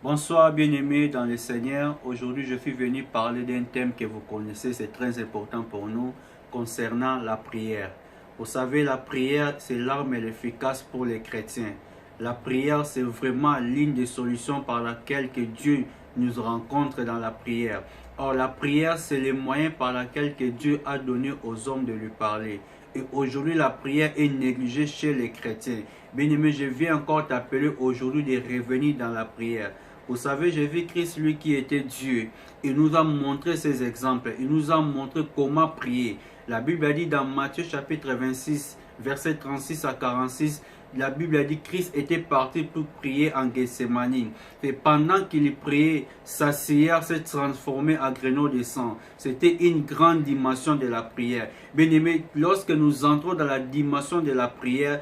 Bonsoir bien-aimés dans le Seigneur. Aujourd'hui, je suis venu parler d'un thème que vous connaissez, c'est très important pour nous, concernant la prière. Vous savez, la prière, c'est l'arme efficace pour les chrétiens. La prière, c'est vraiment l'une des solutions par laquelle que Dieu nous rencontre dans la prière. Or, la prière, c'est le moyen par lequel que Dieu a donné aux hommes de lui parler. Et aujourd'hui, la prière est négligée chez les chrétiens. Bien-aimé, je viens encore t'appeler aujourd'hui de revenir dans la prière. Vous savez, j'ai vu Christ, lui qui était Dieu. Il nous a montré ses exemples. Il nous a montré comment prier. La Bible a dit dans Matthieu chapitre 26, versets 36 à 46, la Bible a dit que Christ était parti pour prier en Gethsémani. Et pendant qu'il priait, sa sueur s'est transformée en grains de sang. C'était une grande dimension de la prière. Bien-aimé, lorsque nous entrons dans la dimension de la prière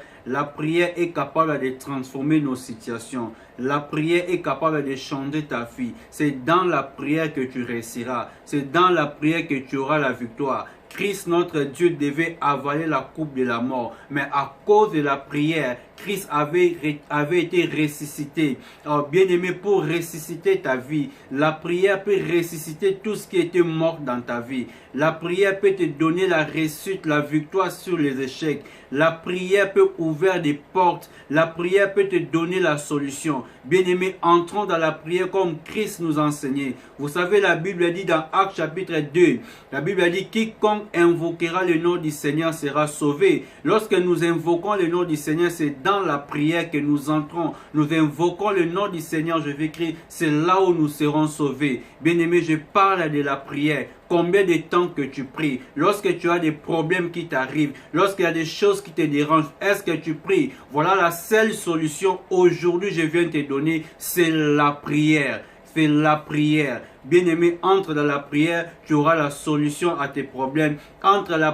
est capable de transformer nos situations. La prière est capable de changer ta vie. C'est dans la prière que tu réussiras. C'est dans la prière que tu auras la victoire. Christ, notre Dieu, devait avaler la coupe de la mort. Mais à cause de la prière, Christ avait été ressuscité. Alors, bien-aimé, pour ressusciter ta vie, la prière peut ressusciter tout ce qui était mort dans ta vie. La prière peut te donner la réussite, la victoire sur les échecs. La prière peut ouvrir des portes. La prière peut te donner la solution. Bien-aimé, entrons dans la prière comme Christ nous enseignait. Vous savez, la Bible dit dans Actes chapitre 2, la Bible dit, quiconque invoquera le nom du Seigneur sera sauvé. Lorsque nous invoquons le nom du Seigneur, c'est dans la prière que nous entrons. Nous invoquons le nom du Seigneur, je vais écrire, c'est là où nous serons sauvés. Bien-aimé, je parle de la prière. Combien de temps que tu pries? Lorsque tu as des problèmes qui t'arrivent, lorsqu'il y a des choses qui te dérangent, est-ce que tu pries? Voilà la seule solution aujourd'hui je viens te donner, c'est la prière. C'est la prière. Bien-aimé, entre dans la prière, tu auras la solution à tes problèmes. Entre à la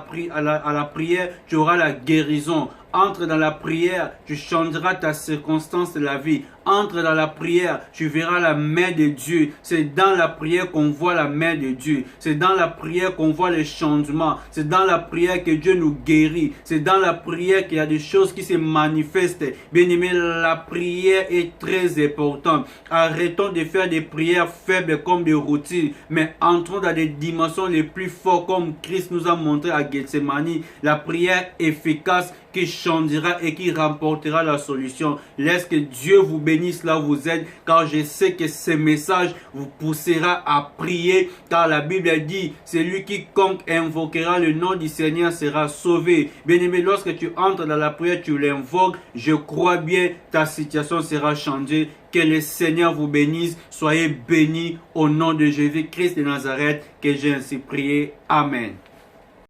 prière, tu auras la guérison. Entre dans la prière, tu changeras ta circonstance de la vie. Entre dans la prière, tu verras la main de Dieu. C'est dans la prière qu'on voit la main de Dieu. C'est dans la prière qu'on voit les changements. C'est dans la prière que Dieu nous guérit. C'est dans la prière qu'il y a des choses qui se manifestent. Bien-aimé, la prière est très importante. Arrêtons de faire des prières faibles comme des routines, mais entrons dans des dimensions les plus fortes comme Christ nous a montré à Gethsémani. La prière efficace qui changera et qui remportera la solution. Laisse que Dieu vous bénisse là où vous êtes, car je sais que ce message vous poussera à prier, car la Bible dit, celui qui invoquera le nom du Seigneur sera sauvé. Bien-aimé, lorsque tu entres dans la prière, tu l'invoques, je crois bien, ta situation sera changée. Que le Seigneur vous bénisse. Soyez bénis au nom de Jésus-Christ de Nazareth, que j'ai ainsi prié. Amen.